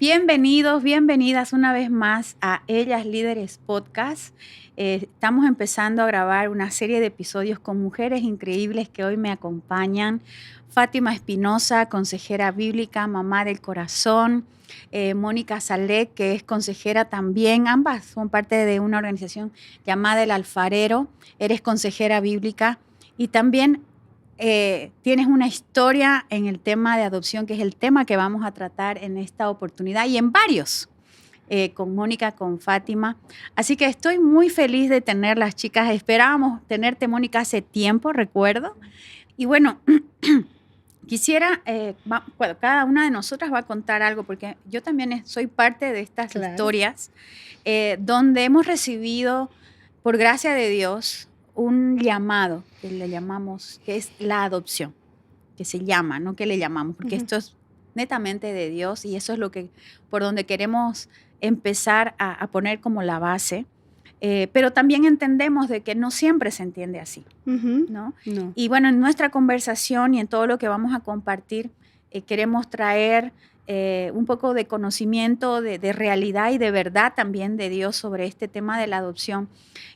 Bienvenidos, bienvenidas una vez más a Ellas Líderes Podcast. Estamos empezando a grabar una serie de episodios con mujeres increíbles que hoy me acompañan. Fátima Espinosa, consejera bíblica, mamá del corazón. Mónica Salek, que es consejera también. Ambas son parte de una organización llamada El Alfarero. Eres consejera bíblica. Y también tienes una historia en el tema de adopción, que es el tema que vamos a tratar en esta oportunidad y en varios, con Mónica, con Fátima. Así que estoy muy feliz de tenerlas, chicas. Esperábamos tenerte, Mónica, hace tiempo, recuerdo. Y bueno, quisiera, bueno, cada una de nosotras va a contar algo, porque yo también soy parte de estas historias donde hemos recibido, por gracia de Dios, un llamado que le llamamos, que es la adopción, que se llama, no que le llamamos, porque esto es netamente de Dios y eso es lo que, por donde queremos empezar a poner como la base. Pero también entendemos de que no siempre se entiende así, ¿no? No. Y bueno, en nuestra conversación y en todo lo que vamos a compartir, queremos traer un poco de conocimiento, de realidad y de verdad también de Dios sobre este tema de la adopción.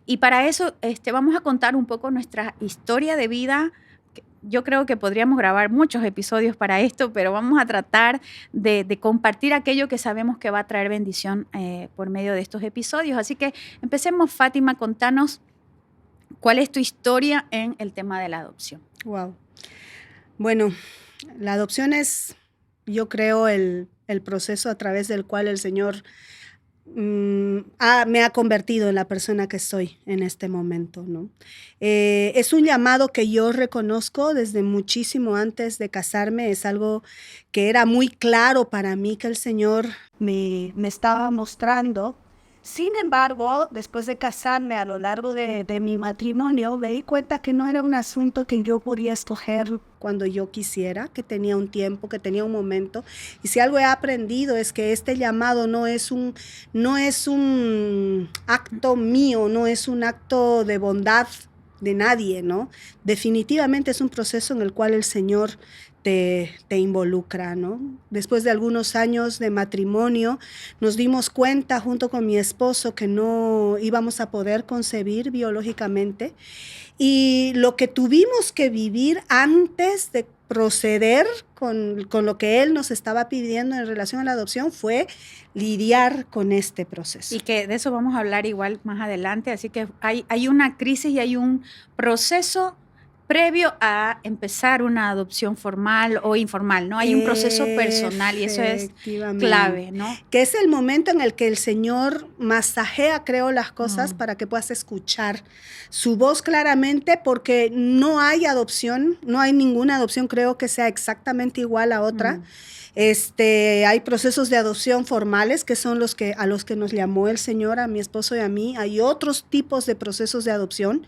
Y para eso vamos a contar un poco nuestra historia de vida. Yo creo que podríamos grabar muchos episodios para esto, pero vamos a tratar de compartir aquello que sabemos que va a traer bendición por medio de estos episodios. Así que empecemos, Fátima, contanos cuál es tu historia en el tema de la adopción. Wow. Bueno, la adopción es, yo creo, el proceso a través del cual el Señor me ha convertido en la persona que soy en este momento, ¿no? Es un llamado que yo reconozco desde muchísimo antes de casarme. Es algo que era muy claro para mí que el Señor me estaba mostrando. Sin embargo, después de casarme, a lo largo de mi matrimonio, me di cuenta que no era un asunto que yo podía escoger cuando yo quisiera, que tenía un tiempo, que tenía un momento. Y si algo he aprendido es que este llamado no es un acto mío, no es un acto de bondad de nadie, ¿no? Definitivamente es un proceso en el cual el Señor te involucra, ¿no? Después de algunos años de matrimonio, nos dimos cuenta junto con mi esposo que no íbamos a poder concebir biológicamente, y lo que tuvimos que vivir antes de proceder con lo que él nos estaba pidiendo en relación a la adopción fue lidiar con este proceso. Y que de eso vamos a hablar igual más adelante. Así que hay una crisis y hay un proceso previo a empezar una adopción formal o informal, ¿no? Hay un proceso personal y eso es clave, ¿no? Que es el momento en el que el Señor masajea, creo, las cosas para que puedas escuchar su voz claramente, porque no hay adopción, no hay ninguna adopción, creo, que sea exactamente igual a otra. Hay procesos de adopción formales, que son a los que nos llamó el Señor, a mi esposo y a mí. Hay otros tipos de procesos de adopción,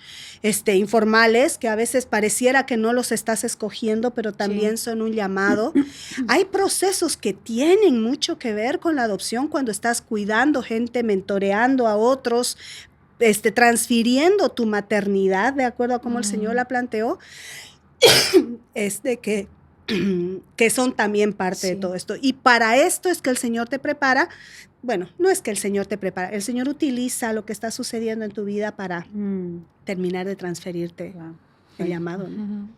informales, que a veces pareciera que no los estás escogiendo, pero también son un llamado. Hay procesos que tienen mucho que ver con la adopción cuando estás cuidando gente, mentoreando a otros, transfiriendo tu maternidad, de acuerdo a cómo el Señor la planteó, que son también parte de todo esto. Y para esto es que el Señor te prepara. Bueno, no es que el Señor te prepara, el Señor utiliza lo que está sucediendo en tu vida para terminar de transferirte el llamado, ¿no?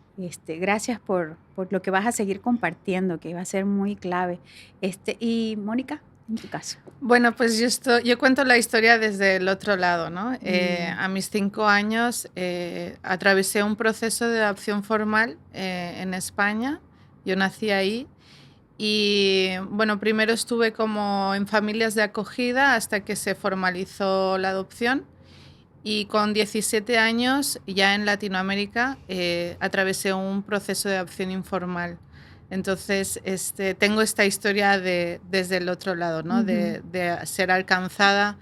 Gracias por lo que vas a seguir compartiendo, que va a ser muy clave. Y Mónica, en tu caso. Bueno, pues yo cuento la historia desde el otro lado, ¿no? A mis 5 años atravesé un proceso de adopción formal en España. Yo nací ahí y, bueno, primero estuve como en familias de acogida hasta que se formalizó la adopción. Y con 17 años, ya en Latinoamérica, atravesé un proceso de adopción informal. Entonces, tengo esta historia desde el otro lado, ¿no? De ser alcanzada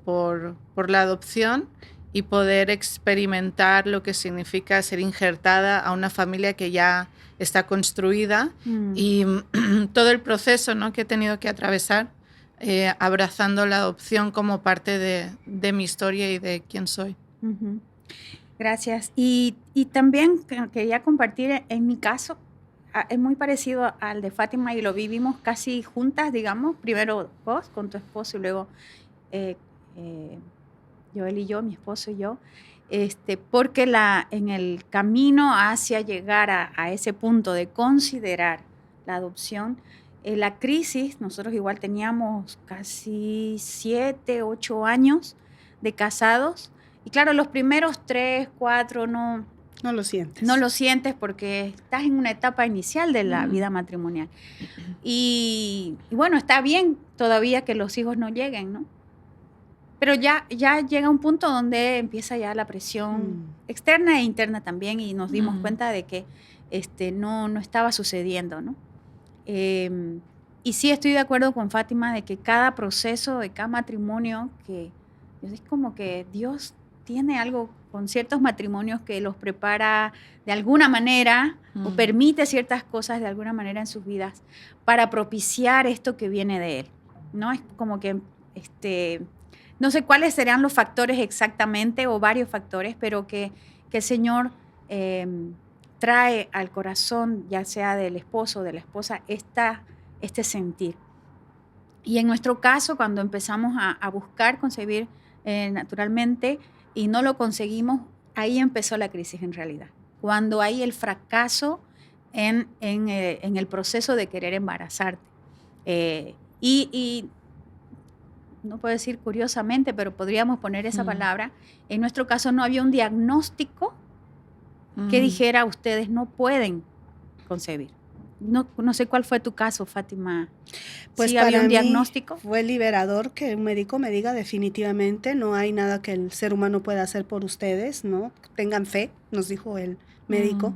por la adopción y poder experimentar lo que significa ser injertada a una familia que ya está construida y todo el proceso, ¿no? que he tenido que atravesar abrazando la adopción como parte de mi historia y de quién soy. Gracias. Y también quería compartir en mi caso, es muy parecido al de Fátima y lo vivimos casi juntas, digamos. Primero vos con tu esposo y luego eh, Joel y yo, mi esposo y yo. Porque en el camino hacia llegar a ese punto de considerar la adopción, la crisis, nosotros igual teníamos casi 7, 8 años de casados. Y claro, los primeros 3, 4 no lo sientes. No lo sientes porque estás en una etapa inicial de la vida matrimonial. Y bueno, está bien todavía que los hijos no lleguen, ¿no? Pero ya llega un punto donde empieza ya la presión externa e interna también y nos dimos cuenta de que no estaba sucediendo, ¿no? Y sí estoy de acuerdo con Fátima de que cada proceso de cada matrimonio, que es como que Dios tiene algo con ciertos matrimonios que los prepara de alguna manera o permite ciertas cosas de alguna manera en sus vidas para propiciar esto que viene de Él, ¿no? Es como que, no sé cuáles serán los factores exactamente o varios factores, pero que el Señor trae al corazón, ya sea del esposo o de la esposa, este sentir. Y en nuestro caso, cuando empezamos a buscar concebir naturalmente y no lo conseguimos, ahí empezó la crisis en realidad. Cuando hay el fracaso en el proceso de querer embarazarte. Y no puedo decir curiosamente, pero podríamos poner esa palabra, en nuestro caso no había un diagnóstico que dijera ustedes no pueden concebir. No sé cuál fue tu caso, Fátima. Pues ¿Sí para había un mí diagnóstico? fue liberador que un médico me diga definitivamente no hay nada que el ser humano pueda hacer por ustedes, ¿no? Tengan fe, nos dijo el médico.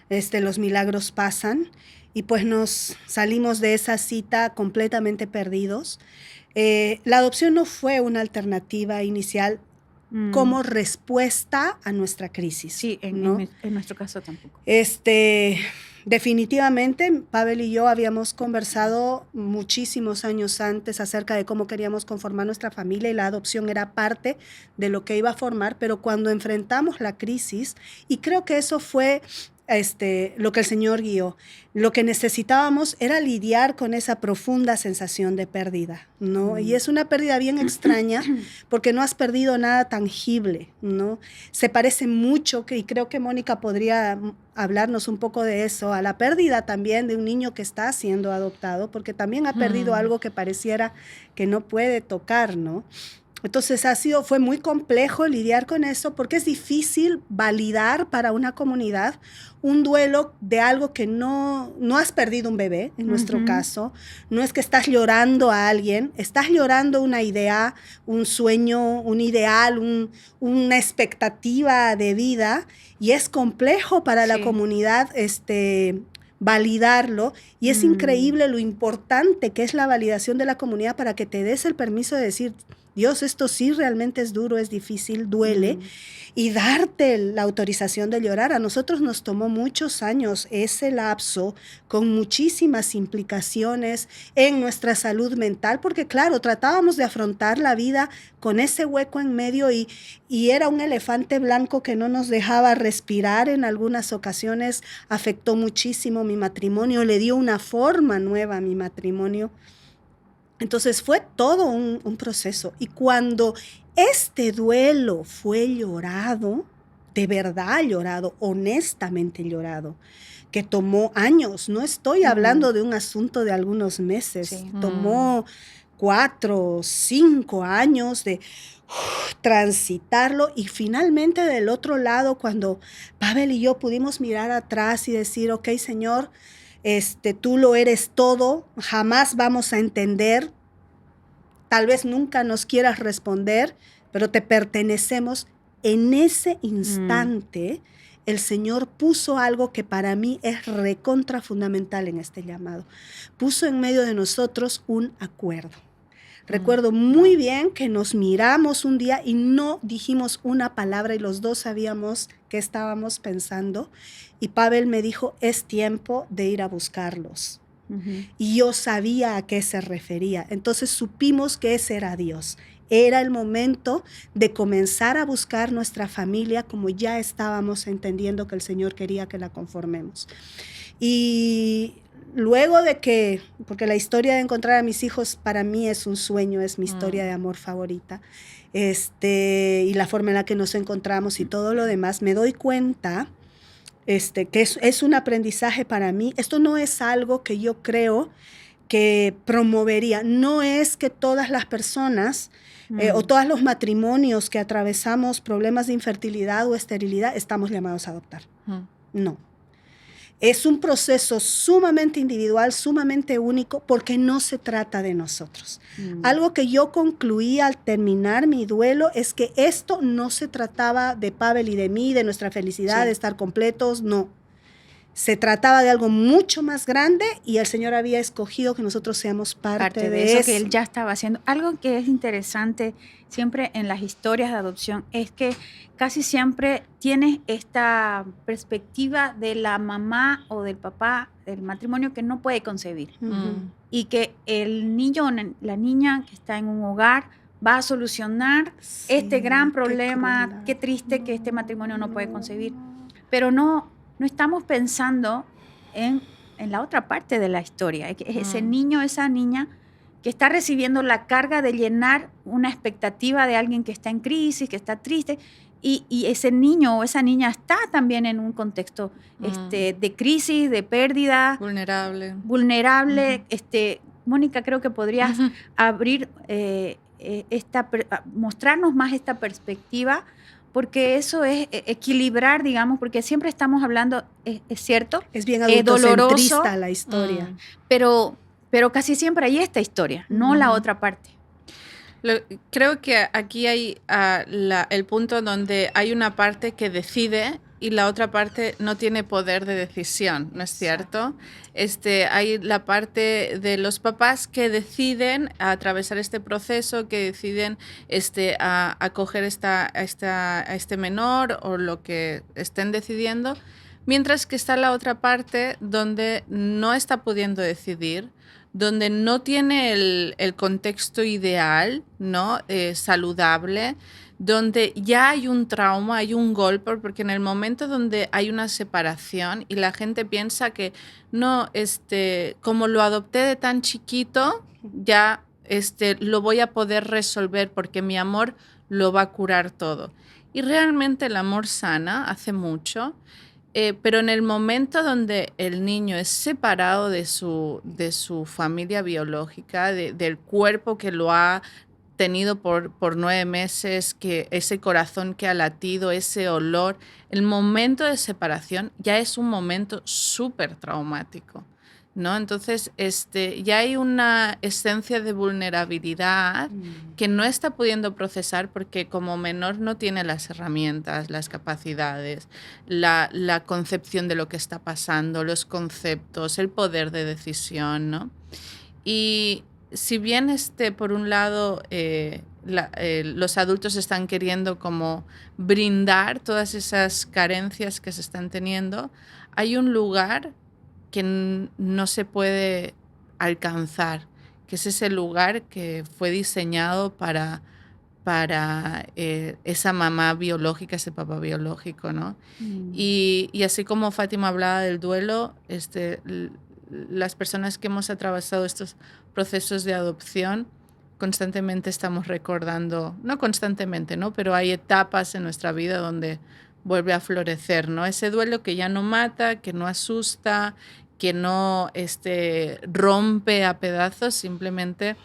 Los milagros pasan y pues nos salimos de esa cita completamente perdidos. La adopción no fue una alternativa inicial como respuesta a nuestra crisis. Sí, ¿no? en nuestro caso tampoco. Definitivamente, Pavel y yo habíamos conversado muchísimos años antes acerca de cómo queríamos conformar nuestra familia y la adopción era parte de lo que iba a formar, pero cuando enfrentamos la crisis, y creo que eso fue lo que el Señor guió, lo que necesitábamos era lidiar con esa profunda sensación de pérdida, ¿no? Y es una pérdida bien extraña porque no has perdido nada tangible, ¿no? Se parece mucho, y creo que Mónica podría hablarnos un poco de eso, a la pérdida también de un niño que está siendo adoptado, porque también ha perdido algo que pareciera que no puede tocar, ¿no? Entonces fue muy complejo lidiar con eso porque es difícil validar para una comunidad un duelo de algo que no has perdido un bebé, en nuestro caso. No es que estás llorando a alguien, estás llorando una idea, un sueño, un ideal, una expectativa de vida y es complejo para la comunidad validarlo y es increíble lo importante que es la validación de la comunidad para que te des el permiso de decir, Dios, esto sí realmente es duro, es difícil, duele, y darte la autorización de llorar. A nosotros nos tomó muchos años ese lapso con muchísimas implicaciones en nuestra salud mental, porque claro, tratábamos de afrontar la vida con ese hueco en medio y era un elefante blanco que no nos dejaba respirar en algunas ocasiones, afectó muchísimo mi matrimonio, le dio una forma nueva a mi matrimonio. Entonces fue todo un proceso. Y cuando este duelo fue llorado, de verdad llorado, honestamente llorado, que tomó años, no estoy hablando de un asunto de algunos meses, tomó 4, 5 años de transitarlo y finalmente del otro lado, cuando Pavel y yo pudimos mirar atrás y decir, ok, Señor, tú lo eres todo, jamás vamos a entender, tal vez nunca nos quieras responder, pero te pertenecemos. En ese instante, el Señor puso algo que para mí es recontra fundamental en este llamado. Puso en medio de nosotros un acuerdo. Recuerdo muy bien que nos miramos un día y no dijimos una palabra y los dos sabíamos qué estábamos pensando. Y Pavel me dijo, es tiempo de ir a buscarlos. Y yo sabía a qué se refería. Entonces supimos que ese era Dios. Era el momento de comenzar a buscar nuestra familia como ya estábamos entendiendo que el Señor quería que la conformemos. Y luego de que, porque la historia de encontrar a mis hijos para mí es un sueño, es mi historia de amor favorita, y la forma en la que nos encontramos y todo lo demás, me doy cuenta que es un aprendizaje para mí. Esto no es algo que yo creo que promovería. No es que todas las personas o todos los matrimonios que atravesamos problemas de infertilidad o esterilidad estamos llamados a adoptar. No. Es un proceso sumamente individual, sumamente único, porque no se trata de nosotros. Algo que yo concluí al terminar mi duelo es que esto no se trataba de Pavel y de mí, de nuestra felicidad, de estar completos, no. Se trataba de algo mucho más grande y el Señor había escogido que nosotros seamos parte de eso. Que Él ya estaba haciendo. Algo que es interesante siempre en las historias de adopción es que casi siempre tienes esta perspectiva de la mamá o del papá del matrimonio que no puede concebir. Y que el niño o la niña que está en un hogar va a solucionar este gran problema. Qué triste que este matrimonio no puede concebir. Pero no estamos pensando en la otra parte de la historia. Es ese niño, esa niña que está recibiendo la carga de llenar una expectativa de alguien que está en crisis, que está triste, y ese niño o esa niña está también en un contexto de crisis, de pérdida. Vulnerable. Mónica, creo que podrías abrir, mostrarnos más esta perspectiva, porque eso es equilibrar, digamos, porque siempre estamos hablando, es cierto, es bien adultocentrista doloroso, la historia. Pero casi siempre hay esta historia, no la otra parte. Creo que aquí hay el punto donde hay una parte que decide y la otra parte no tiene poder de decisión, ¿no es cierto? Hay la parte de los papás que deciden atravesar este proceso, que deciden acoger a este menor o lo que estén decidiendo, mientras que está la otra parte donde no está pudiendo decidir, donde no tiene el contexto ideal, ¿no? Saludable, donde ya hay un trauma, hay un golpe, porque en el momento donde hay una separación y la gente piensa que no, como lo adopté de tan chiquito, ya lo voy a poder resolver porque mi amor lo va a curar todo. Y realmente el amor sana hace mucho. Pero en el momento donde el niño es separado de su familia biológica, del cuerpo que lo ha tenido por 9 meses, que ese corazón que ha latido, ese olor, el momento de separación ya es un momento súper traumático, ¿no? Entonces, ya hay una esencia de vulnerabilidad que no está pudiendo procesar porque como menor no tiene las herramientas, las capacidades, la concepción de lo que está pasando, los conceptos, el poder de decisión, ¿no? Y si bien por un lado los adultos están queriendo como brindar todas esas carencias que se están teniendo, hay un lugar que no se puede alcanzar, que es ese lugar que fue diseñado para esa mamá biológica, ese papá biológico, ¿no? Y así como Fátima hablaba del duelo, las personas que hemos atravesado estos procesos de adopción, constantemente estamos recordando, no constantemente, ¿no? Pero hay etapas en nuestra vida donde vuelve a florecer, ¿no? Ese duelo que ya no mata, que no asusta, que no rompe a pedazos, simplemente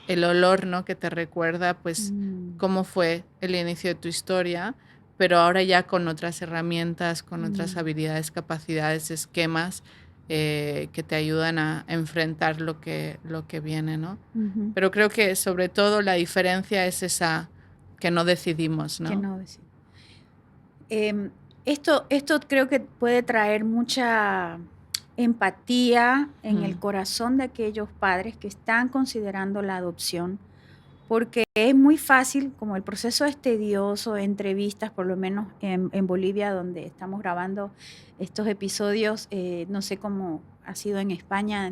el olor, ¿no? Que te recuerda pues cómo fue el inicio de tu historia, pero ahora ya con otras herramientas, con otras habilidades, capacidades, esquemas que te ayudan a enfrentar lo que viene, ¿no? Pero creo que sobre todo la diferencia es esa que no decidimos, ¿no? Que no decidimos. Esto creo que puede traer mucha empatía en el corazón de aquellos padres que están considerando la adopción, porque es muy fácil, como el proceso es tedioso, entrevistas, por lo menos en Bolivia, donde estamos grabando estos episodios, no sé cómo ha sido en España,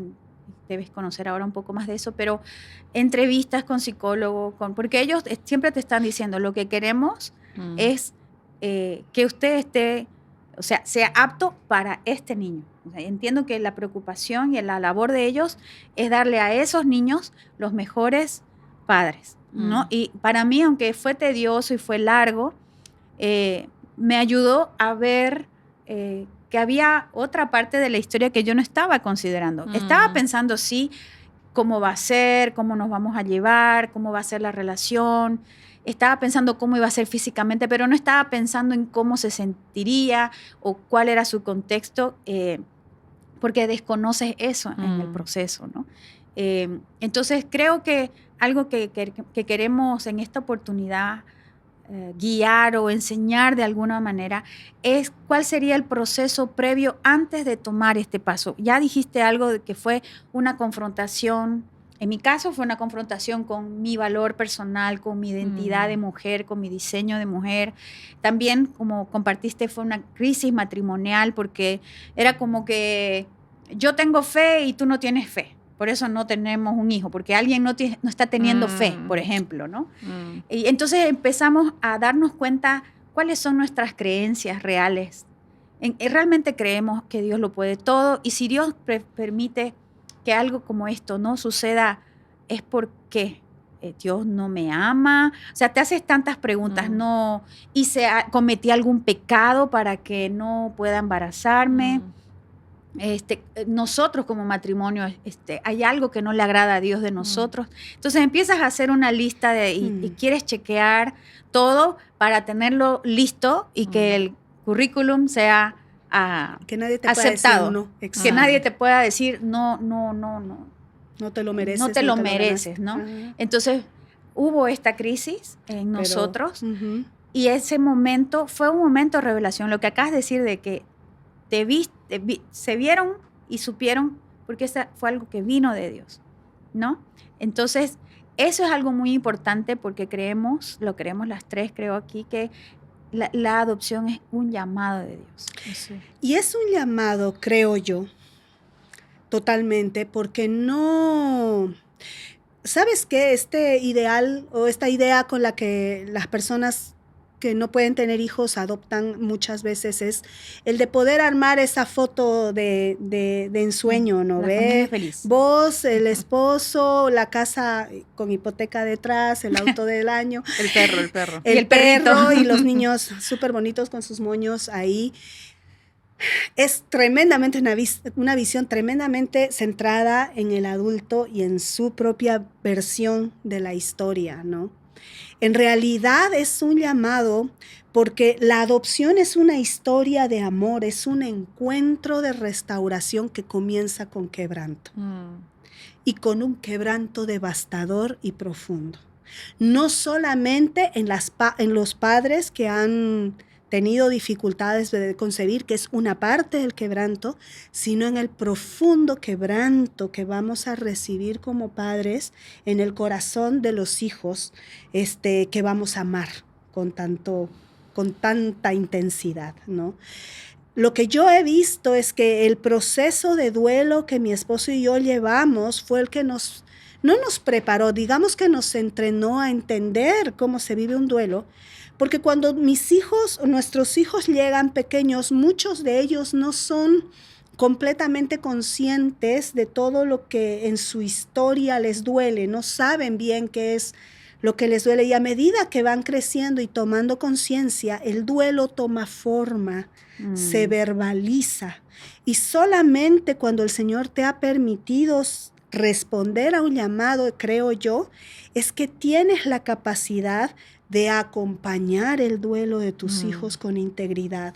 debes conocer ahora un poco más de eso, pero entrevistas con psicólogos, porque ellos siempre te están diciendo, lo que queremos es que usted esté o sea, sea apto para este niño. O sea, entiendo que la preocupación y la labor de ellos es darle a esos niños los mejores padres, ¿no? Y para mí, aunque fue tedioso y fue largo, me ayudó a ver que había otra parte de la historia que yo no estaba considerando. Estaba pensando, sí, cómo va a ser, cómo nos vamos a llevar, cómo va a ser la relación. Estaba pensando cómo iba a ser físicamente, pero no estaba pensando en cómo se sentiría o cuál era su contexto, porque desconoces eso en el proceso, ¿no? Entonces, creo que algo que queremos en esta oportunidad guiar o enseñar de alguna manera es cuál sería el proceso previo antes de tomar este paso. Ya dijiste algo de que fue una confrontación. En mi caso fue una confrontación con mi valor personal, con mi identidad de mujer, con mi diseño de mujer. También, como compartiste, fue una crisis matrimonial porque era como que yo tengo fe y tú no tienes fe. Por eso no tenemos un hijo, porque alguien no está teniendo fe, por ejemplo, ¿no? Y entonces empezamos a darnos cuenta cuáles son nuestras creencias reales. Realmente creemos que Dios lo puede todo, y si Dios permite que algo como esto no suceda, es porque Dios no me ama. O sea, te haces tantas preguntas, ¿no? ¿Cometí algún pecado para que no pueda embarazarme? Nosotros como matrimonio, hay algo que no le agrada a Dios de nosotros. Entonces empiezas a hacer una lista y quieres chequear todo para tenerlo listo y que el currículum sea que nadie te aceptado. Pueda decir no. Que nadie te pueda decir no. No te lo mereces. No te lo mereces, ¿no? Entonces hubo esta crisis en nosotros y ese momento fue un momento de revelación. Lo que acabas de decir de que se vieron y supieron, porque eso fue algo que vino de Dios, ¿no? Entonces, eso es algo muy importante porque lo creemos las tres, creo aquí, que la adopción es un llamado de Dios. Sí. Y es un llamado, creo yo, totalmente, porque no... ¿Sabes qué? Este ideal o esta idea con la que las personas que no pueden tener hijos adoptan muchas veces es el de poder armar esa foto de ensueño, ¿no? Ve feliz. Vos, el esposo, la casa con hipoteca detrás, el auto del año. El perro. El perro y los niños súper bonitos con sus moños ahí. Es tremendamente una visión tremendamente centrada en el adulto y en su propia versión de la historia, ¿no? En realidad es un llamado porque la adopción es una historia de amor, es un encuentro de restauración que comienza con quebranto y con un quebranto devastador y profundo. No solamente en los padres que han tenido dificultades de concebir, que es una parte del quebranto, sino en el profundo quebranto que vamos a recibir como padres en el corazón de los hijos que vamos a amar con tanta intensidad, ¿no? Lo que yo he visto es que el proceso de duelo que mi esposo y yo llevamos fue el que no nos preparó, digamos que nos entrenó a entender cómo se vive un duelo. Porque cuando nuestros hijos llegan pequeños, muchos de ellos no son completamente conscientes de todo lo que en su historia les duele, no saben bien qué es lo que les duele. Y a medida que van creciendo y tomando conciencia, el duelo toma forma, se verbaliza. Y solamente cuando el Señor te ha permitido responder a un llamado, creo yo, es que tienes la capacidad de acompañar el duelo de tus hijos con integridad,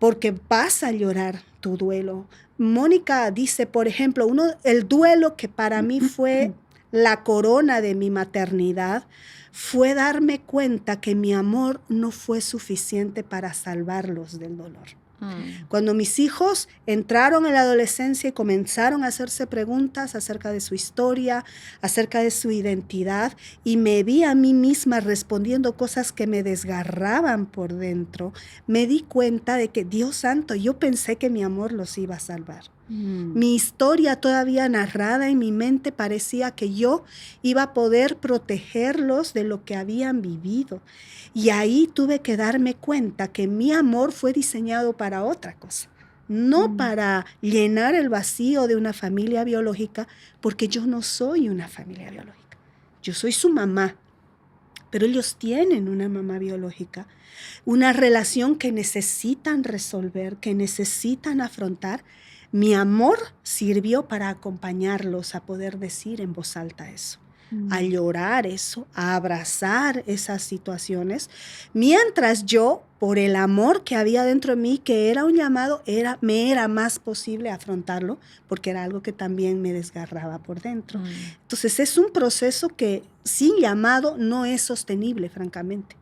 porque vas a llorar tu duelo. Mónica dice, por ejemplo, el duelo que para mí fue la corona de mi maternidad, fue darme cuenta que mi amor no fue suficiente para salvarlos del dolor. Cuando mis hijos entraron en la adolescencia y comenzaron a hacerse preguntas acerca de su historia, acerca de su identidad, y me vi a mí misma respondiendo cosas que me desgarraban por dentro, me di cuenta de que, Dios santo, yo pensé que mi amor los iba a salvar. Mi historia todavía narrada en mi mente parecía que yo iba a poder protegerlos de lo que habían vivido. Y ahí tuve que darme cuenta que mi amor fue diseñado para otra cosa. No para llenar el vacío de una familia biológica, porque yo no soy una familia biológica. Yo soy su mamá, pero ellos tienen una mamá biológica, una relación que necesitan resolver, que necesitan afrontar. Mi amor sirvió para acompañarlos a poder decir en voz alta eso, a llorar eso, a abrazar esas situaciones, mientras yo, por el amor que había dentro de mí, que era un llamado, me era más posible afrontarlo, porque era algo que también me desgarraba por dentro. Entonces es un proceso que sin llamado no es sostenible, francamente.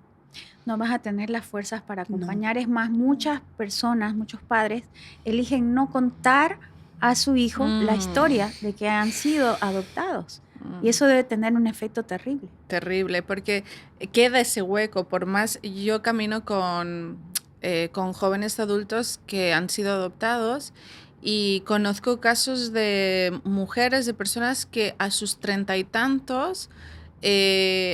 No vas a tener las fuerzas para acompañar. No. Es más, muchas personas, muchos padres, eligen no contar a su hijo la historia de que han sido adoptados. Y eso debe tener un efecto terrible. Terrible, porque queda ese hueco. Por más, yo camino con jóvenes adultos que han sido adoptados y conozco casos de mujeres, de personas que a sus 30 y tantos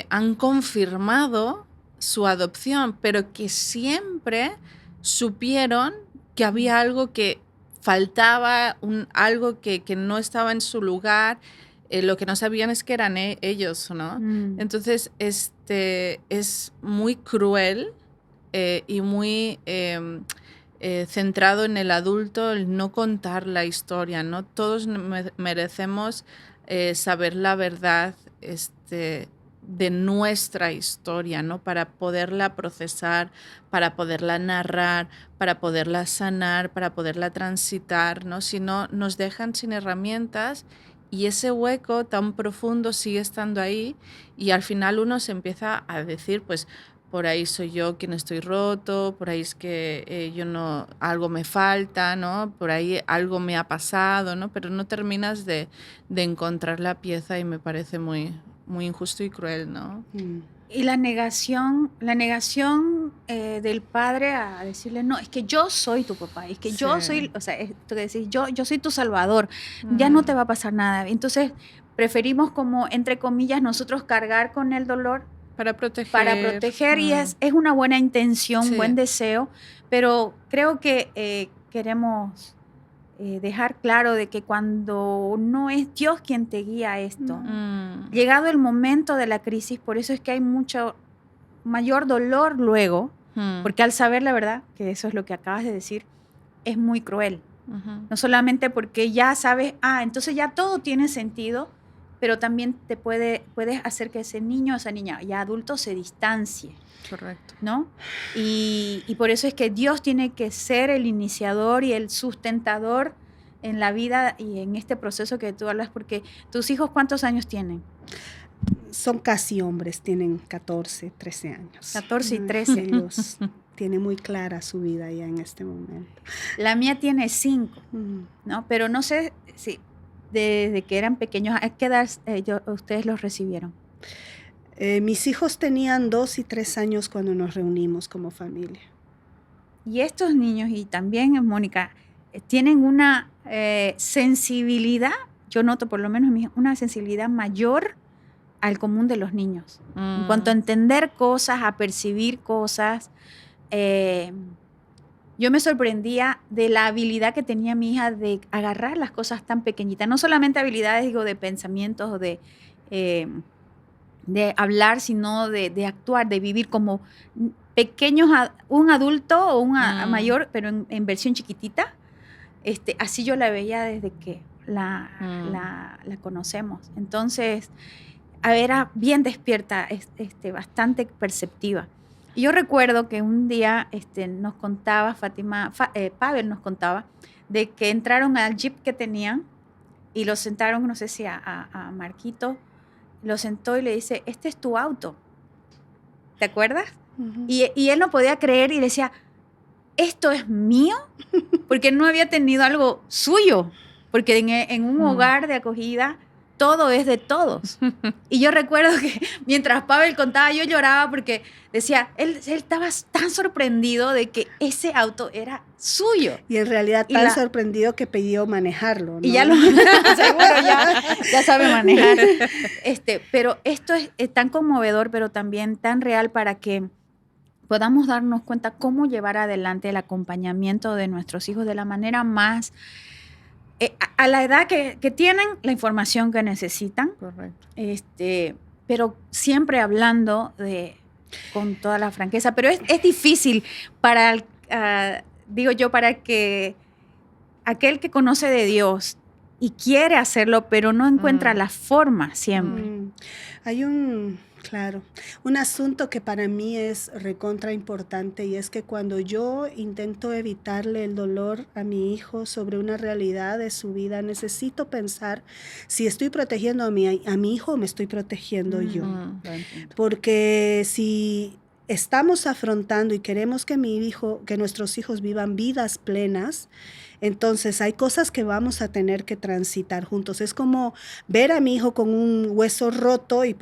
han confirmado su adopción, pero que siempre supieron que había algo que faltaba, algo que no estaba en su lugar. Lo que no sabían es que eran ellos, ¿no? Entonces, es muy cruel y muy centrado en el adulto el no contar la historia, ¿no? Todos merecemos saber la verdad de nuestra historia, ¿no? Para poderla procesar, para poderla narrar, para poderla sanar, para poderla transitar, ¿no? Si no, nos dejan sin herramientas. Y ese hueco tan profundo sigue estando ahí y al final uno se empieza a decir, pues, por ahí soy yo quien estoy roto, por ahí es que yo no, algo me falta, ¿no? Por ahí algo me ha pasado, ¿no? Pero no terminas de encontrar la pieza y me parece muy, muy injusto y cruel, ¿no? Y la negación del padre a decirle, no, es que yo soy tu papá, es que yo soy, o sea, tú decís, yo soy tu salvador, ya no te va a pasar nada. Entonces, preferimos como, entre comillas, nosotros cargar con el dolor para proteger. Y es una buena intención, un buen deseo, pero creo que queremos dejar claro de que cuando no es Dios quien te guía a esto, llegado el momento de la crisis, por eso es que hay mucho mayor dolor luego, porque al saber la verdad, que eso es lo que acabas de decir, es muy cruel. No solamente porque ya sabes, entonces ya todo tiene sentido, pero también puedes hacer que ese niño o esa niña ya adulto se distancie. Correcto. ¿No? Y por eso es que Dios tiene que ser el iniciador y el sustentador en la vida y en este proceso que tú hablas, porque tus hijos, ¿cuántos años tienen? Son casi hombres, tienen 14, 13 años. 14 y 13. Ellos tienen muy clara su vida ya en este momento. La mía tiene 5, ¿no? Pero no sé si desde que eran pequeños, ¿a qué edad ustedes los recibieron? Mis hijos tenían 2 y 3 años cuando nos reunimos como familia. Y estos niños, y también Mónica, tienen una sensibilidad, yo noto por lo menos una sensibilidad mayor al común de los niños. En cuanto a entender cosas, a percibir cosas. Yo me sorprendía de la habilidad que tenía mi hija de agarrar las cosas tan pequeñitas. No solamente habilidades, digo, de pensamientos o de hablar, sino de actuar, de vivir como pequeños, un adulto o un mayor, pero en versión chiquitita. Así yo la veía desde que la conocemos. Entonces, era bien despierta, bastante perceptiva. Y yo recuerdo que un día nos contaba Pavel nos contaba de que entraron al jeep que tenían y lo sentaron, no sé si a Marquito, lo sentó y le dice, este es tu auto. ¿Te acuerdas? Y él no podía creer y decía, ¿esto es mío? Porque no había tenido algo suyo. Porque en un hogar de acogida todo es de todos. Y yo recuerdo que mientras Pavel contaba, yo lloraba porque decía, él estaba tan sorprendido de que ese auto era suyo. Y en realidad tan sorprendido que pidió manejarlo, ¿no? Y ya lo seguro, ya sabe manejar. Pero esto es tan conmovedor, pero también tan real para que podamos darnos cuenta cómo llevar adelante el acompañamiento de nuestros hijos de la manera más... a la edad que tienen, la información que necesitan. Correcto. Pero siempre hablando con toda la franqueza. Pero es difícil para, digo yo, para que aquel que conoce de Dios y quiere hacerlo, pero no encuentra la forma siempre. Hay un asunto que para mí es recontra importante, y es que cuando yo intento evitarle el dolor a mi hijo sobre una realidad de su vida, necesito pensar si estoy protegiendo a mi hijo o me estoy protegiendo yo. Porque si estamos afrontando y queremos que nuestros hijos vivan vidas plenas, entonces hay cosas que vamos a tener que transitar juntos. Es como ver a mi hijo con un hueso roto y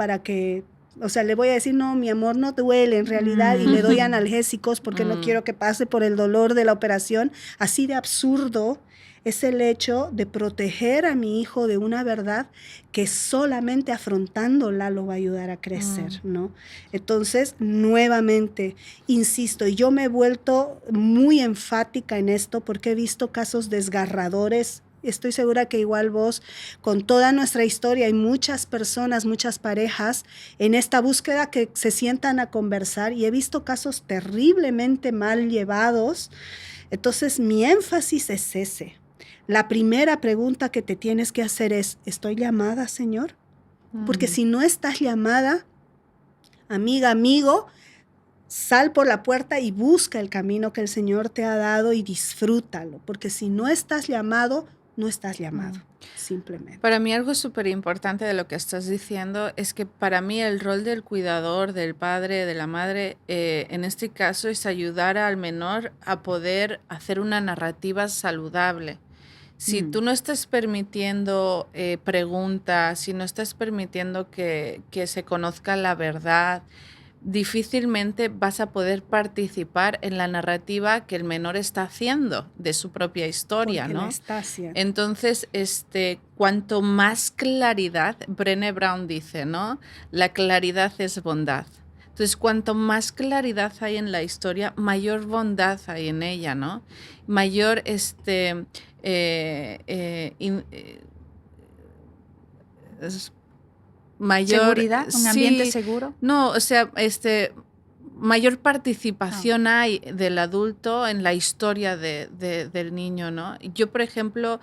le voy a decir, no, mi amor, no duele en realidad, y le doy analgésicos porque no quiero que pase por el dolor de la operación. Así de absurdo es el hecho de proteger a mi hijo de una verdad que solamente afrontándola lo va a ayudar a crecer, ¿no? Entonces, nuevamente, insisto, y yo me he vuelto muy enfática en esto porque he visto casos desgarradores. Estoy segura que igual vos, con toda nuestra historia, hay muchas personas, muchas parejas en esta búsqueda que se sientan a conversar, y he visto casos terriblemente mal llevados. Entonces, mi énfasis es ese. La primera pregunta que te tienes que hacer es, ¿estoy llamada, Señor? Porque si no estás llamada, amiga, amigo, sal por la puerta y busca el camino que el Señor te ha dado y disfrútalo. Porque si no estás llamado, no estás llamado, simplemente. Para mí algo súper importante de lo que estás diciendo es que para mí el rol del cuidador, del padre, de la madre, en este caso es ayudar al menor a poder hacer una narrativa saludable. Si tú no estás permitiendo preguntas, si no estás permitiendo que se conozca la verdad, difícilmente vas a poder participar en la narrativa que el menor está haciendo de su propia historia, porque ¿no? la está haciendo. Entonces, cuanto más claridad, Brené Brown dice, ¿no? La claridad es bondad. Entonces, cuanto más claridad hay en la historia, mayor bondad hay en ella, ¿no? Mayor mayor seguridad, un ambiente seguro. No, o sea, mayor participación hay del adulto en la historia del niño, ¿no? Yo, por ejemplo,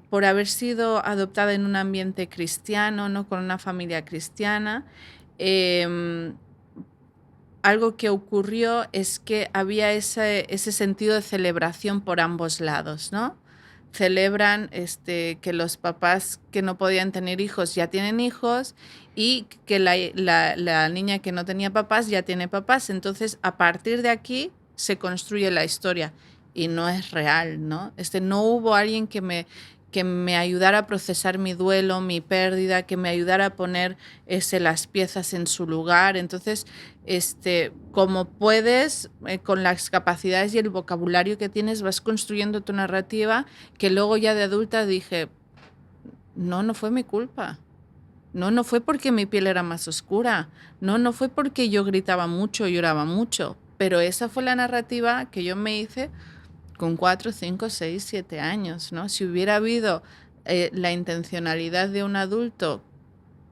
por haber sido adoptada en un ambiente cristiano, ¿no? Con una familia cristiana, algo que ocurrió es que había ese sentido de celebración por ambos lados, ¿no? Celebran que los papás que no podían tener hijos ya tienen hijos, y que la niña que no tenía papás ya tiene papás. Entonces, a partir de aquí se construye la historia, y no es real, ¿no? No hubo alguien que me ayudara a procesar mi duelo, mi pérdida, que me ayudara a poner las piezas en su lugar. Entonces, como puedes, con las capacidades y el vocabulario que tienes, vas construyendo tu narrativa, que luego ya de adulta dije, no fue mi culpa. No fue porque mi piel era más oscura. No fue porque yo gritaba mucho, lloraba mucho. Pero esa fue la narrativa que yo me hice con 4, 5, 6, 7 años, ¿no? Si hubiera habido la intencionalidad de un adulto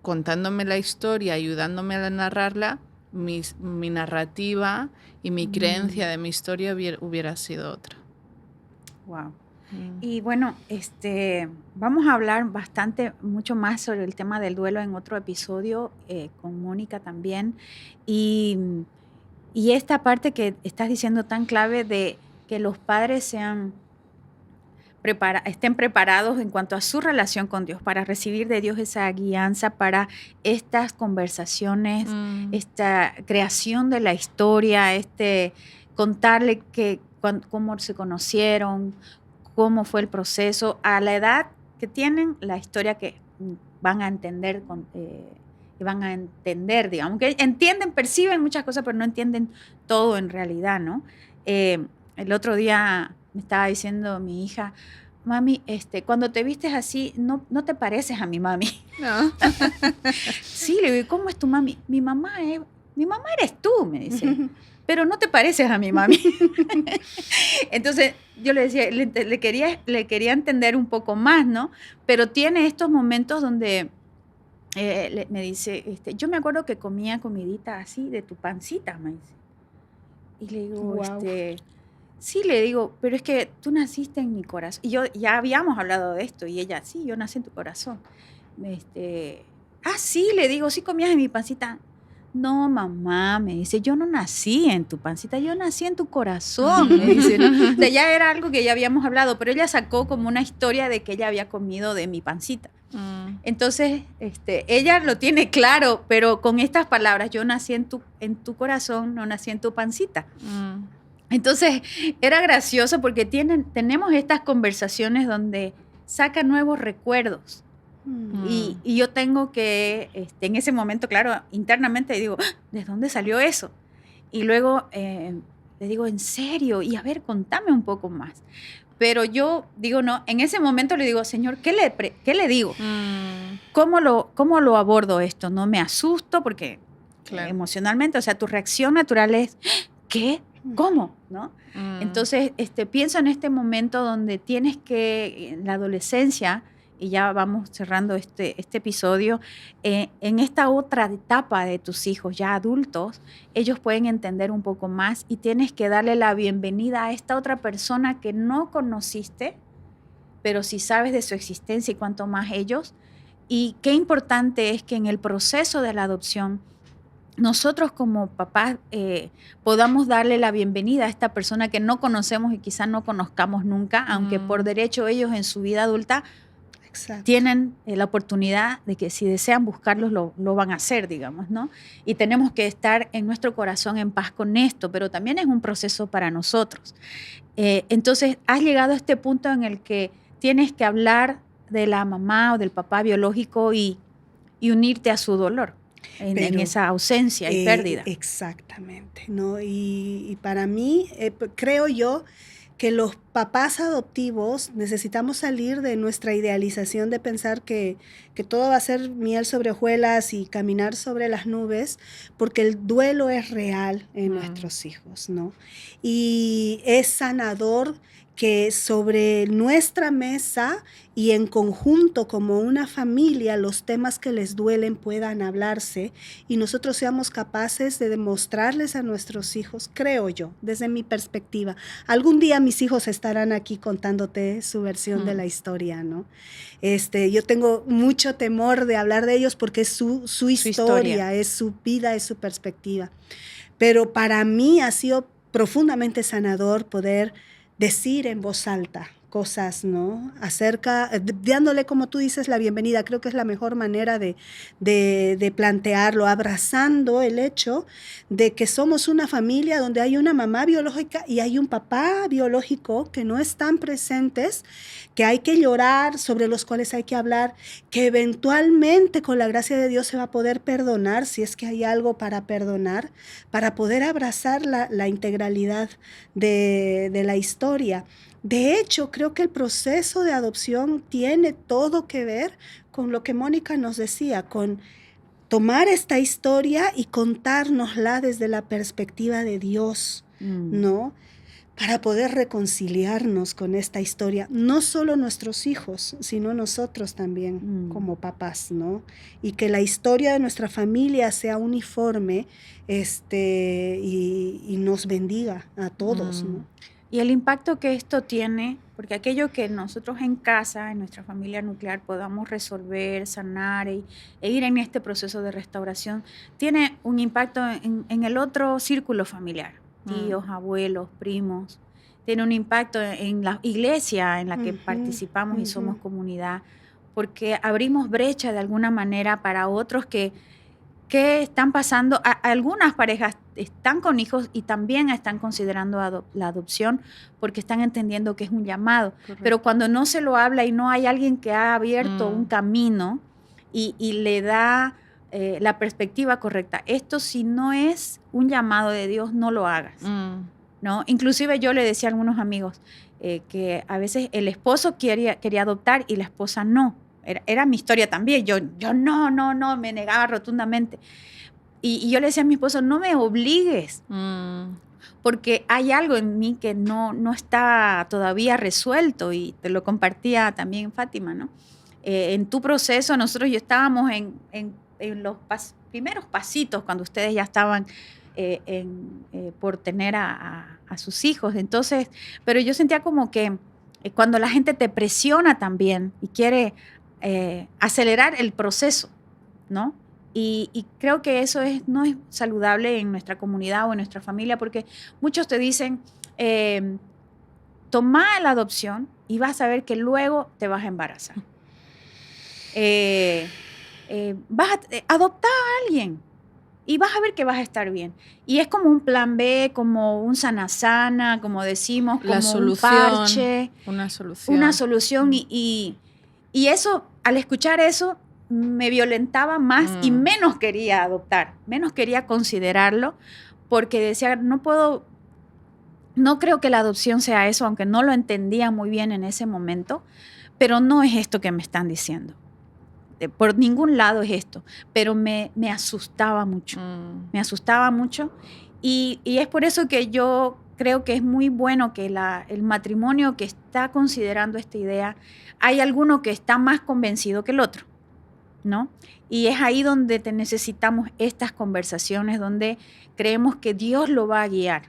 contándome la historia, ayudándome a narrarla, mi narrativa y mi creencia de mi historia hubiera sido otra. Wow. Y bueno, vamos a hablar mucho más sobre el tema del duelo en otro episodio con Mónica también. Y esta parte que estás diciendo tan clave de que los padres estén preparados en cuanto a su relación con Dios, para recibir de Dios esa guianza para estas conversaciones, esta creación de la historia, contarle cómo se conocieron, cómo fue el proceso, a la edad que tienen, la historia que van a entender, digamos, que entienden, perciben muchas cosas, pero no entienden todo en realidad, ¿no? El otro día me estaba diciendo mi hija, mami, cuando te vistes así, no te pareces a mi mami. No. Sí, le digo, ¿cómo es tu mami? Mi mamá eres tú, me dice, pero no te pareces a mi mami. Entonces yo le decía, le quería entender un poco más, ¿no? Pero tiene estos momentos donde me dice, yo me acuerdo que comía comidita así de tu pancita, me dice. Y le digo, Wow. Sí, le digo, pero es que tú naciste en mi corazón. Y yo ya habíamos hablado de esto. Y ella, sí, yo nací en tu corazón. Sí, le digo, sí comías en mi pancita. No, mamá, me dice, yo no nací en tu pancita, yo nací en tu corazón. Me dice, ¿no? O sea, ya era algo que ya habíamos hablado, pero ella sacó como una historia de que ella había comido de mi pancita. Entonces, ella lo tiene claro, pero con estas palabras, yo nací en tu corazón, no nací en tu pancita. Entonces, era gracioso porque tenemos estas conversaciones donde sacan nuevos recuerdos. Y yo tengo que, en ese momento, claro, internamente digo, ¿de dónde salió eso? Y luego le digo, ¿en serio? Y a ver, contame un poco más. Pero yo digo, no, en ese momento le digo, Señor, ¿qué le digo? ¿Cómo lo abordo esto? No me asusto porque claro, emocionalmente, o sea, tu reacción natural es, ¿qué? ¿Cómo? ¿No? Entonces, pienso en este momento donde tienes que, en la adolescencia, y ya vamos cerrando este episodio, en esta otra etapa de tus hijos ya adultos, ellos pueden entender un poco más y tienes que darle la bienvenida a esta otra persona que no conociste, pero sí sabes de su existencia y cuanto más ellos. Y qué importante es que en el proceso de la adopción, nosotros como papás podamos darle la bienvenida a esta persona que no conocemos y quizás no conozcamos nunca, aunque por derecho ellos en su vida adulta tienen la oportunidad de que si desean buscarlos lo van a hacer, digamos, ¿no? Y tenemos que estar en nuestro corazón en paz con esto, pero también es un proceso para nosotros. Entonces, has llegado a este punto en el que tienes que hablar de la mamá o del papá biológico y unirte a su dolor. En esa ausencia y pérdida. Exactamente, ¿no? Y para mí, creo yo que los papás adoptivos necesitamos salir de nuestra idealización de pensar que todo va a ser miel sobre hojuelas y caminar sobre las nubes, porque el duelo es real en nuestros hijos, ¿no? Y es sanador que sobre nuestra mesa y en conjunto como una familia los temas que les duelen puedan hablarse y nosotros seamos capaces de demostrarles a nuestros hijos, creo yo, desde mi perspectiva. Algún día mis hijos estarán aquí contándote su versión de la historia, ¿no? Yo tengo mucho temor de hablar de ellos porque es su historia, es su vida, es su perspectiva. Pero para mí ha sido profundamente sanador poder decir en voz alta cosas, ¿no? Dándole, como tú dices, la bienvenida. Creo que es la mejor manera de plantearlo, abrazando el hecho de que somos una familia donde hay una mamá biológica y hay un papá biológico que no están presentes, que hay que llorar, sobre los cuales hay que hablar, que eventualmente con la gracia de Dios se va a poder perdonar, si es que hay algo para perdonar, para poder abrazar la integralidad de la historia. De hecho, creo que el proceso de adopción tiene todo que ver con lo que Mónica nos decía, con tomar esta historia y contárnosla desde la perspectiva de Dios, ¿no? Para poder reconciliarnos con esta historia, no solo nuestros hijos, sino nosotros también como papás, ¿no? Y que la historia de nuestra familia sea uniforme y nos bendiga a todos, ¿no? Y el impacto que esto tiene, porque aquello que nosotros en casa, en nuestra familia nuclear, podamos resolver, sanar e ir en este proceso de restauración, tiene un impacto en el otro círculo familiar, tíos, abuelos, primos. Tiene un impacto en la iglesia en la que participamos y somos comunidad, porque abrimos brecha de alguna manera para otros que están pasando. Algunas parejas están con hijos y también están considerando la adopción porque están entendiendo que es un llamado. Correcto. Pero cuando no se lo habla y no hay alguien que ha abierto un camino y le da la perspectiva correcta. Esto, si no es un llamado de Dios, no lo hagas, ¿no? Inclusive yo le decía a algunos amigos que a veces el esposo quería adoptar y la esposa no. Era mi historia también. Yo no, me negaba rotundamente. Y yo le decía a mi esposo, no me obligues, porque hay algo en mí que no está todavía resuelto, y te lo compartía también Fátima, ¿no? En tu proceso, nosotros ya estábamos en los primeros pasitos cuando ustedes ya estaban por tener a sus hijos. Entonces, pero yo sentía como que cuando la gente te presiona también y quiere acelerar el proceso, ¿no? Y creo que eso no es saludable en nuestra comunidad o en nuestra familia, porque muchos te dicen, toma la adopción y vas a ver que luego te vas a embarazar. Vas a adoptar a alguien y vas a ver que vas a estar bien. Y es como un plan B, como un sana, como decimos, como un parche. Una solución. Una solución. Y eso, al escuchar eso, me violentaba más y menos quería adoptar, menos quería considerarlo, porque decía, no creo que la adopción sea eso, aunque no lo entendía muy bien en ese momento, pero no es esto que me están diciendo. Por ningún lado es esto, pero me asustaba mucho, me asustaba mucho, y es por eso que yo creo que es muy bueno que el matrimonio que está considerando esta idea, hay alguno que está más convencido que el otro, ¿no? Y es ahí donde necesitamos estas conversaciones, donde creemos que Dios lo va a guiar.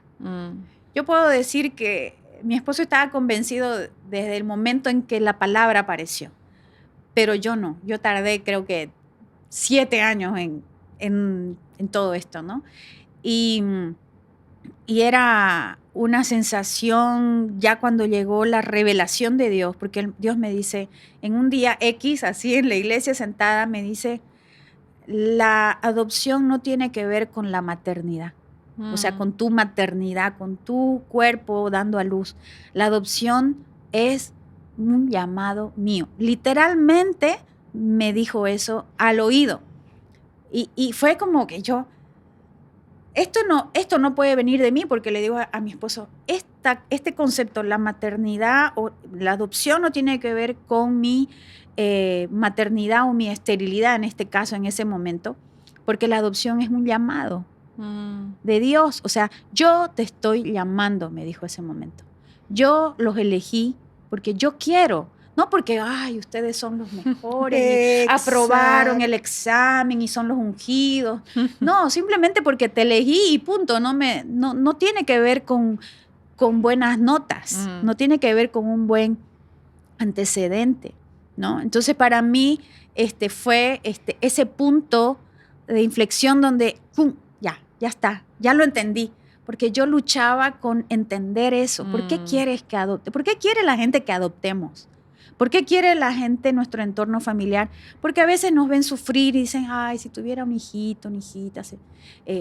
Yo puedo decir que mi esposo estaba convencido desde el momento en que la palabra apareció, pero yo no. Yo tardé, creo que 7 años en todo esto, ¿no? Y era una sensación ya cuando llegó la revelación de Dios, porque Dios me dice, en un día X, así en la iglesia sentada, me dice, la adopción no tiene que ver con la maternidad, o sea, con tu maternidad, con tu cuerpo dando a luz. La adopción es un llamado mío. Literalmente me dijo eso al oído. Y fue como que yo, esto no puede venir de mí, porque le digo a mi esposo, este concepto, la maternidad o la adopción no tiene que ver con mi maternidad o mi esterilidad, en este caso, en ese momento, porque la adopción es un llamado de Dios. O sea, yo te estoy llamando, me dijo ese momento. Yo los elegí porque yo quiero, no porque, ay, ustedes son los mejores, y aprobaron el examen y son los ungidos. No, simplemente porque te elegí y punto. No tiene que ver con buenas notas, no tiene que ver con un buen antecedente, ¿no? Entonces, para mí, fue ese punto de inflexión donde, ¡pum!, ya está, ya lo entendí. Porque yo luchaba con entender eso. ¿Por qué quieres que adopte? ¿Por qué quiere la gente que adoptemos? ¿Por qué quiere la gente en nuestro entorno familiar? Porque a veces nos ven sufrir y dicen, ay, si tuviera un hijito, una hijita.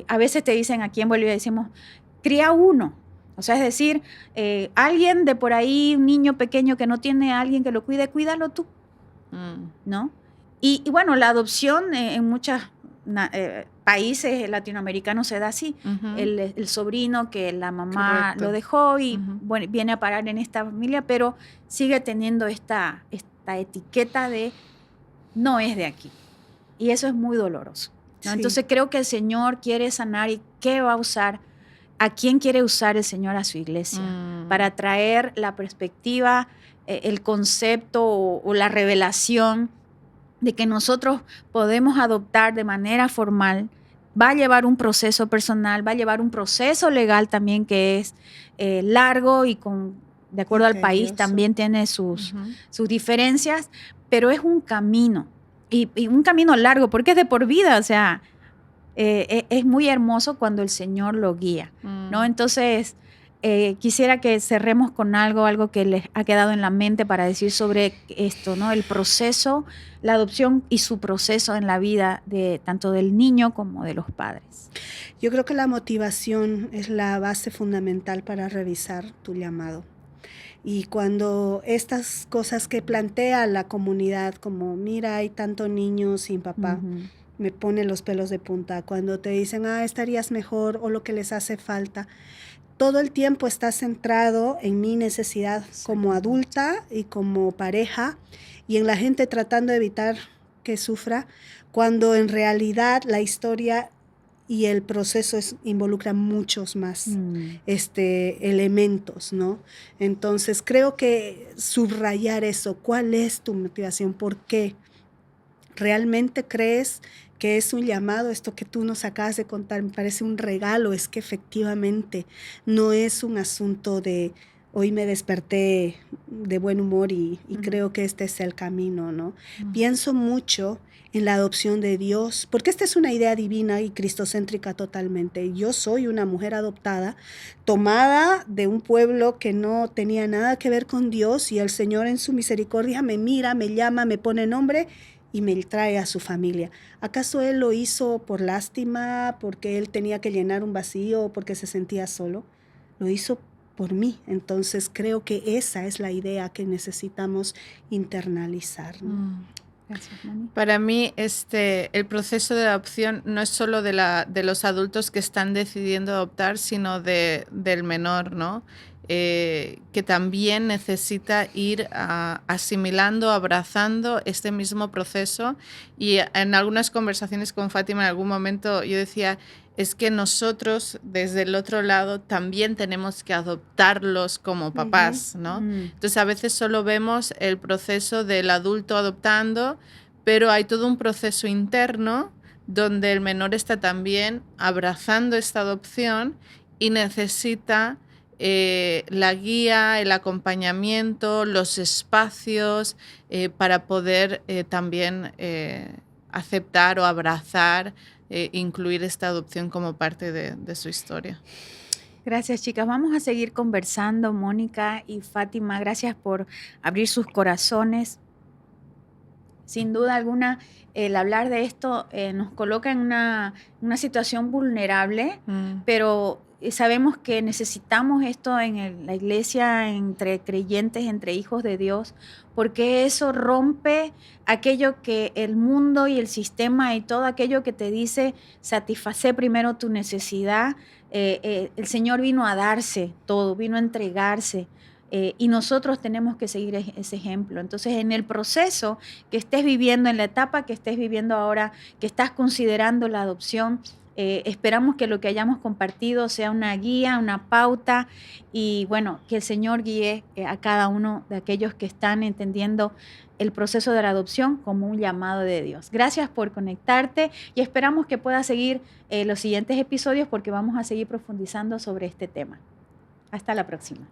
A veces te dicen, aquí en Bolivia decimos, cría uno. O sea, es decir, alguien de por ahí, un niño pequeño que no tiene a alguien que lo cuide, cuídalo tú, ¿no? Y bueno, la adopción en muchos países latinoamericanos se da así. El sobrino que la mamá lo dejó y bueno, viene a parar en esta familia, pero sigue teniendo esta etiqueta de no es de aquí. Y eso es muy doloroso, ¿no? Sí. Entonces creo que el Señor quiere sanar. ¿Y qué va a usar? ¿A quién quiere usar el Señor? A su iglesia, para traer la perspectiva, el concepto o la revelación de que nosotros podemos adoptar de manera formal. Va a llevar un proceso personal, va a llevar un proceso legal también que es largo y de acuerdo al país también tiene sus diferencias, pero es un camino y un camino largo porque es de por vida. O sea, es muy hermoso cuando el Señor lo guía, ¿no? Entonces, quisiera que cerremos con algo que les ha quedado en la mente para decir sobre esto, ¿no? El proceso, la adopción y su proceso en la vida de tanto del niño como de los padres. Yo creo que la motivación es la base fundamental para revisar tu llamado. Y cuando estas cosas que plantea la comunidad, como mira, hay tantos niños sin papá, me pone los pelos de punta. Cuando te dicen, estarías mejor, o lo que les hace falta, todo el tiempo está centrado en mi necesidad como adulta y como pareja, y en la gente tratando de evitar que sufra, cuando en realidad la historia y el proceso involucra muchos más elementos, ¿no? Entonces creo que subrayar eso, ¿cuál es tu motivación? ¿Por qué? ¿Realmente crees que es un llamado? Esto que tú nos acabas de contar me parece un regalo. Es que efectivamente no es un asunto de hoy me desperté de buen humor y creo que este es el camino, ¿no? Pienso mucho en la adopción de Dios, porque esta es una idea divina y cristocéntrica totalmente. Yo soy una mujer adoptada, tomada de un pueblo que no tenía nada que ver con Dios, y el Señor en su misericordia me mira, me llama, me pone nombre y me trae a su familia. ¿Acaso Él lo hizo por lástima, porque Él tenía que llenar un vacío, porque se sentía solo? Lo hizo por mí. Entonces creo que esa es la idea que necesitamos internalizar, ¿no? Gracias, Moni. Para mí, el proceso de adopción no es solo de los adultos que están decidiendo adoptar, sino del menor, ¿no? Que también necesita ir asimilando, abrazando este mismo proceso. Y en algunas conversaciones con Fátima, en algún momento yo decía, es que nosotros desde el otro lado también tenemos que adoptarlos como papás, ¿no? Entonces a veces solo vemos el proceso del adulto adoptando, pero hay todo un proceso interno donde el menor está también abrazando esta adopción y necesita la guía, el acompañamiento, los espacios para poder también aceptar o abrazar, incluir esta adopción como parte de su historia. Gracias, chicas. Vamos a seguir conversando, Mónica y Fátima. Gracias por abrir sus corazones. Sin duda alguna, el hablar de esto nos coloca en una situación vulnerable, pero sabemos que necesitamos esto en la iglesia, entre creyentes, entre hijos de Dios, porque eso rompe aquello que el mundo y el sistema y todo aquello que te dice satisfacer primero tu necesidad. El Señor vino a darse todo, vino a entregarse. Y nosotros tenemos que seguir ese ejemplo. Entonces, en el proceso que estés viviendo, en la etapa que estés viviendo ahora, que estás considerando la adopción, esperamos que lo que hayamos compartido sea una guía, una pauta, y bueno, que el Señor guíe a cada uno de aquellos que están entendiendo el proceso de la adopción como un llamado de Dios. Gracias por conectarte y esperamos que puedas seguir los siguientes episodios, porque vamos a seguir profundizando sobre este tema. Hasta la próxima.